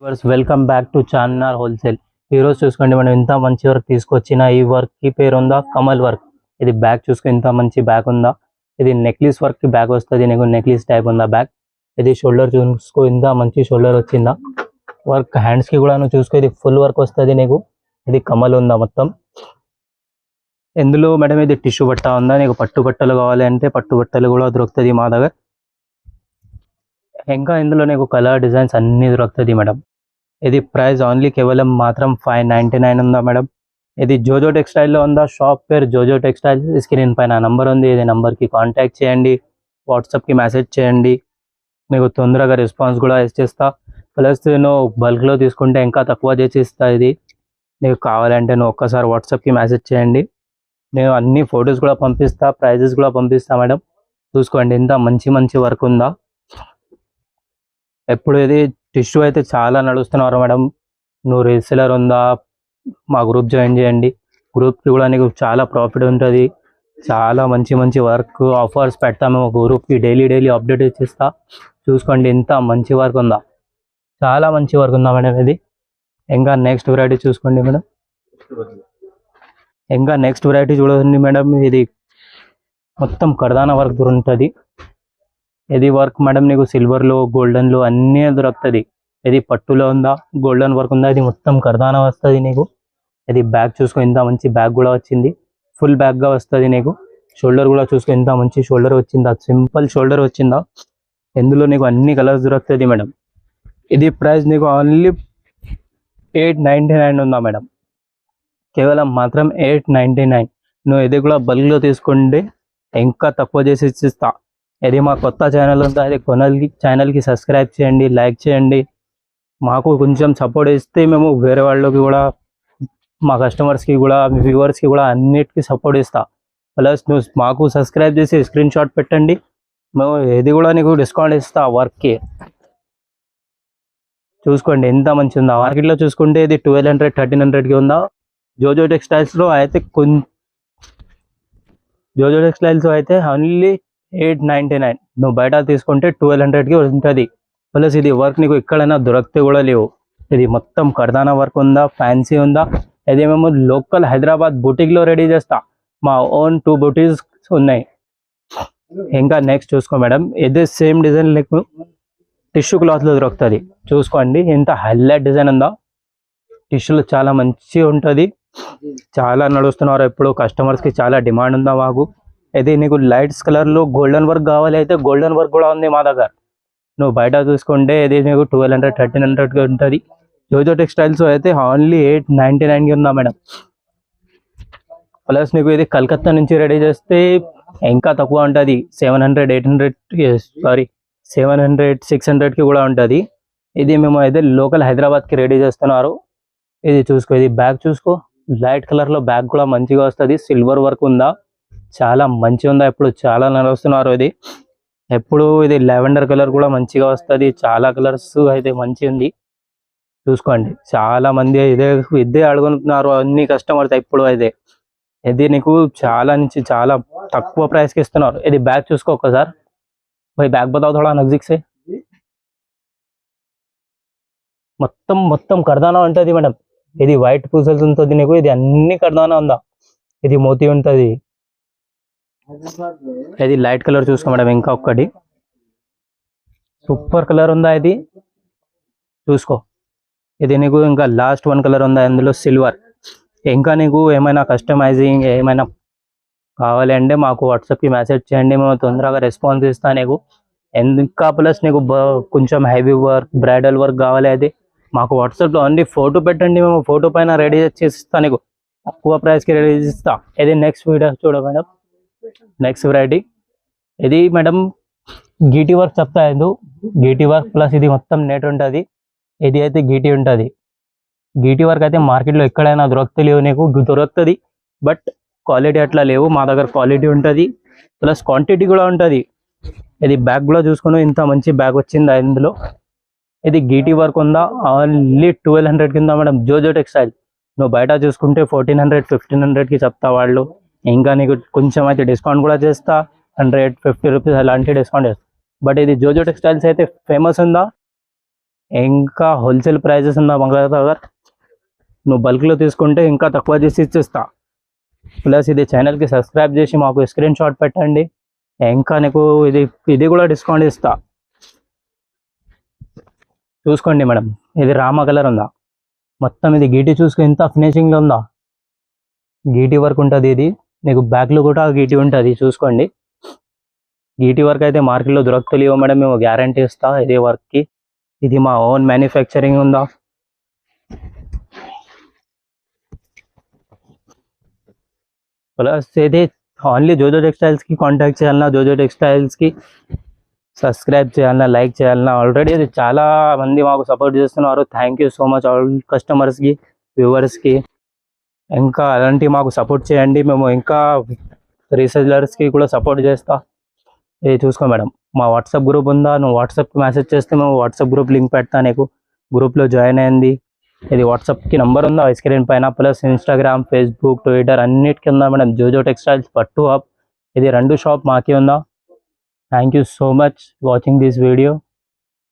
Welcome back to Charminar wholesale. ఈ రోజు చూసుకోండి, మనం ఇంత మంచి వర్క్ తీసుకొచ్చిన ఈ వర్క్ కి పేరు ఉందా కమల్ వర్క్. ఇది బ్యాక్ చూసుకో, ఇంత మంచి బ్యాక్ ఉందా. ఇది నెక్లెస్ వర్క్ కి బ్యాక్ వస్తుంది, నీకు నెక్లెస్ టైప్ ఉందా బ్యాక్. ఇది షోల్డర్ చూసుకో, ఇంత మంచి షోల్డర్ వచ్చిందా. వర్క్ హ్యాండ్స్ కి కూడా నువ్వు చూసుకో, ఇది ఫుల్ వర్క్ వస్తుంది నీకు. ఇది కమల్ ఉందా మొత్తం. ఎందులో మేడం ఇది టిష్యూ బట్ట ఉందా, నీకు పట్టు బట్టలు కావాలి అంటే పట్టు బట్టలు కూడా దొరుకుతుంది మా దగ్గర. ఇంకా ఇందులో నీకు కలర్ డిజైన్స్ అన్ని దొరుకుతుంది మేడం. ఇది ప్రైస్ ఓన్లీ కేవలం మాత్రం 599 ఉందా మేడం. ఇది జోజో టెక్స్టైల్లో ఉందా. షాప్ పేరు జోజో టెక్స్టైల్. స్క్రీన్ పైన నంబర్ ఉంది, ఇది నంబర్కి కాంటాక్ట్ చేయండి, వాట్సాప్కి మెసేజ్ చేయండి, మీకు తొందరగా రెస్పాన్స్ కూడా ఇచ్చేస్తా. ప్లస్ నువ్వు బల్క్లో తీసుకుంటే ఇంకా తక్కువ చేసి ఇస్తా. ఇది నీకు కావాలంటే నువ్వు ఒక్కసారి వాట్సాప్కి మెసేజ్ చేయండి, నేను అన్ని ఫొటోస్ కూడా పంపిస్తా, ప్రైజెస్ కూడా పంపిస్తా మేడం. చూసుకోండి ఇంత మంచి మంచి వర్క్ ఉందా. ఎప్పుడు ఇది టిష్యూ అయితే చాలా నడుస్తున్నారు మేడం. నువ్వు రీసెలర్ ఉందా, మా గ్రూప్ జాయిన్ చేయండి. గ్రూప్కి కూడా నీకు చాలా ప్రాఫిట్ ఉంటుంది. చాలా మంచి మంచి వర్క్ ఆఫర్స్ పెడతాము గ్రూప్కి. డైలీ అప్డేట్ ఇచ్చేస్తా. చూసుకోండి ఇంత మంచి వర్క్ ఉందా, చాలా మంచి వర్క్ ఉందా మేడం. ఇది ఇంకా నెక్స్ట్ వెరైటీ చూసుకోండి మేడం. ఇంకా నెక్స్ట్ వెరైటీ చూడండి మేడం. ఇది మొత్తం కర్దానా వర్క్ ఉంటుంది. ఇది వర్క్ మేడం నీకు సిల్వర్లో గోల్డెన్లో అన్నీ దొరుకుతుంది. ఇది పట్టులో ఉందా, గోల్డెన్ వర్క్ ఉందా, ఇది మొత్తం కర్దానా వస్తుంది నీకు. ఇది బ్యాగ్ చూసుకో, ఇంత మంచి బ్యాగ్ కూడా వచ్చింది, ఫుల్ బ్యాగ్గా వస్తుంది నీకు. షోల్డర్ కూడా చూసుకో, ఇంత మంచి షోల్డర్ వచ్చిందా, సింపుల్ షోల్డర్ వచ్చిందా. ఇందులో నీకు అన్ని కలర్స్ దొరుకుతుంది మేడం. ఇది ప్రైస్ నీకు ఓన్లీ 899 ఉందా మేడం. కేవలం మాత్రం 899. నువ్వు ఇది కూడా బల్క్లో తీసుకుంటే ఇంకా తక్కువ చేసి ఇచ్చిస్తా. ఇది మా కొత్త ఛానల్ ఉందా, అది ఛానల్కి సబ్స్క్రైబ్ చేయండి, లైక్ చేయండి. మాకు కొంచెం సపోర్ట్ ఇస్తే మేము వేరే వాళ్ళకి కూడా, మా కస్టమర్స్కి కూడా, మీ వ్యూవర్స్కి కూడా అన్నిటికీ సపోర్ట్ ఇస్తా. ప్లస్ నువ్వు మాకు సబ్స్క్రైబ్ చేసి స్క్రీన్ షాట్ పెట్టండి, మేము ఇది కూడా నీకు డిస్కౌంట్ ఇస్తా వర్క్కి. చూసుకోండి ఎంత మంచి ఉందా. మార్కెట్లో చూసుకుంటే ఇది 1200 1300కి ఉందా. జోజో టెక్స్టైల్స్లో అయితే జోజో టెక్స్టైల్స్ అయితే ఓన్లీ 899. నువ్వు బయట తీసుకుంటే 1200కి ఉంటుంది. ప్లస్ ఇది వర్క్ నీకు ఎక్కడైనా దొరికితే కూడా లేవు. ఇది మొత్తం కర్దానా వర్క్ ఉందా, ఫ్యాన్సీ ఉందా. ఇది మేము లోకల్ హైదరాబాద్ బుటీక్లో రెడీ చేస్తా. మా ఓన్ 2 బుటీక్స్ ఉన్నాయి. ఇంకా నెక్స్ట్ చూసుకో మేడం, ఇదే సేమ్ డిజైన్ నీకు టిష్యూ క్లాత్లో దొరుకుతుంది. చూసుకోండి ఎంత హైలైట్ డిజైన్ ఉందా. టిష్యూలో చాలా మంచి ఉంటుంది, చాలా నడుస్తున్నారు ఇప్పుడు. కస్టమర్స్కి చాలా డిమాండ్ ఉందా మాకు. ఇది నీకు లైట్స్ కలర్లో గోల్డెన్ వర్క్ కావాలి అయితే గోల్డెన్ వర్క్ కూడా ఉంది మా దగ్గర. నువ్వు బయట చూసుకుంటే ఇది నీకు 1200 1300కి ఉంటుంది. జోజో టెక్స్టైల్స్ అయితే ఓన్లీ 899కి ఉందా మేడం. ప్లస్ నీకు ఇది కలకత్తా నుంచి రెడీ చేస్తే ఇంకా తక్కువ ఉంటుంది. 700 600కి కూడా ఉంటుంది. ఇది మేము అయితే లోకల్ హైదరాబాద్కి రెడీ చేస్తున్నారు. ఇది చూసుకో, ఇది బ్యాగ్ చూసుకో, లైట్ కలర్లో బ్యాగ్ కూడా మంచిగా వస్తుంది. సిల్వర్ వర్క్ ఉందా, చాలా మంచిగా ఉందా. ఇప్పుడు చాలా నడుస్తున్నారు ఇది. ఎప్పుడు ఇది లావెండర్ కలర్ కూడా మంచిగా వస్తుంది. చాలా కలర్స్ అయితే మంచి ఉంది. చూసుకోండి చాలా మంది ఇదే అడుగుతున్నారు అన్ని కస్టమర్స్. ఇప్పుడు అయితే ఇది నీకు చాలా నుంచి చాలా తక్కువ ప్రైస్కి ఇస్తున్నారు. ఇది బ్యాగ్ చూసుకో ఒక్కసారి. भाई बैग बताओ थोड़ा नजदीक से. మొత్తం కర్దానా ఉంటుంది మేడం. ఇది వైట్ పూసల్స్ ఉంటుంది నీకు. ఇది అన్ని కర్దానా ఉందా. ఇది మోతీ ఉంటుంది. ఇది లైట్ కలర్ చూసుకో మేడం. ఇంకా ఒక్కటి సూపర్ కలర్ ఉందా ఇది చూసుకో. ఇది నీకు ఇంకా లాస్ట్ 1 కలర్ ఉందా అందులో సిల్వర్. ఇంకా నీకు ఏమైనా కస్టమైజింగ్ ఏమైనా కావాలి అంటే మాకు వాట్సాప్కి మెసేజ్ చేయండి, మేము తొందరగా రెస్పాన్స్ ఇస్తాను నీకు. ఇంకా ప్లస్ నీకు కొంచెం హెవీ వర్క్ బ్రైడల్ వర్క్ కావాలి అయితే మాకు వాట్సాప్లో ఓన్లీ ఫోటో పెట్టండి, మేము ఫోటో పైన రెడీ చేసి ఇస్తాను నీకు. తక్కువ ప్రైస్కి రెడీ చేసి ఇస్తా. ఇది నెక్స్ట్ వీడియో చూడ మేడం. నెక్స్ట్ వెరైటీ ఇది మేడం గీటీ వర్క్ చెప్తా. గీటీ వర్క్ ప్లస్ ఇది మొత్తం నెట్ ఉంటుంది. ఇది అయితే గీటీ ఉంటుంది. గీటీ వర్క్ అయితే మార్కెట్లో ఎక్కడైనా దొరకలేవు నీకు. దొరుకుతుంది బట్ క్వాలిటీ అట్లా లేవు. మా దగ్గర క్వాలిటీ ఉంటుంది ప్లస్ క్వాంటిటీ కూడా ఉంటుంది. ఇది బ్యాగ్ కూడా చూసుకుని ఇంత మంచి బ్యాగ్ వచ్చింది ఇందులో. ఇది గీటీ వర్క్ ఉందా ఓన్లీ 1200 కింద మేడం. జోజో టెక్స్టైల్ నువ్వు బయట చూసుకుంటే 1400 1500కి చెప్తా వాళ్ళు. ఇంకా నీకు కొంచెం అయితే డిస్కౌంట్ కూడా చేస్తా, 100 50 రూపీస్ అలాంటి డిస్కౌంట్ చేస్తా. బట్ ఇది జోజో టెక్స్టైల్స్ అయితే ఫేమస్ ఉందా. ఇంకా హోల్సేల్ ప్రైజెస్ ఉందా మంగళవారం, నువ్వు బల్క్లో తీసుకుంటే ఇంకా తక్కువ చేసి ఇచ్చేస్తా. ప్లస్ ఇది ఛానల్కి సబ్స్క్రైబ్ చేసి మాకు స్క్రీన్ షాట్ పెట్టండి, ఇంకా నీకు ఇది కూడా డిస్కౌంట్ ఇస్తా. చూసుకోండి మేడం, ఇది రామా కలర్ ఉందా, మొత్తం ఇది గీటీ చూసుకో ఎంత ఫినిషింగ్లో ఉందా, గీటీ వర్క్ ఉంటుంది. ఇది నీకు బ్యాక్లో కూడా గీటీ ఉంటుంది, చూసుకోండి. గీటీ వర్క్ అయితే మార్కెట్లో దొరకలేవు మేడం, మేము గ్యారంటీ ఇస్తా ఇదే వర్క్కి. ఇది మా ఓన్ మ్యానుఫ్యాక్చరింగ్ ఉందా. ప్లస్ ఇది ఓన్లీ జోజో టెక్స్టైల్స్కి కాంటాక్ట్ చేయాలన్నా, జోజో టెక్స్టైల్స్కి సబ్స్క్రైబ్ చేయాలన్నా, లైక్ చేయాలన్నా. ఆల్రెడీ అది చాలా మంది మాకు సపోర్ట్ చేస్తున్నారు. Thank you so much all కస్టమర్స్కి, వ్యూవర్స్కి. ఇంకా అలాంటి మాకు సపోర్ట్ చేయండి, మేము ఇంకా రీసెల్లర్స్కి కూడా సపోర్ట్ చేస్తా. ఇది చూసుకో మేడం, మా వాట్సాప్ గ్రూప్ ఉందా, నువ్వు వాట్సాప్కి మెసేజ్ చేస్తే మేము వాట్సాప్ గ్రూప్ లింక్ పెడతా, నీకు గ్రూప్లో జాయిన్ అయింది. ఇది వాట్సాప్కి నంబర్ ఉందా స్క్రీన్ పైన. ప్లస్ ఇన్స్టాగ్రామ్, ఫేస్బుక్, ట్విట్టర్ అన్నిటికీ ఉందా మేడం, జోజో టెక్స్టైల్స్ పట్టు హబ్. ఇది 2 షాప్ మాకే ఉందా. Thank you so much watching this video.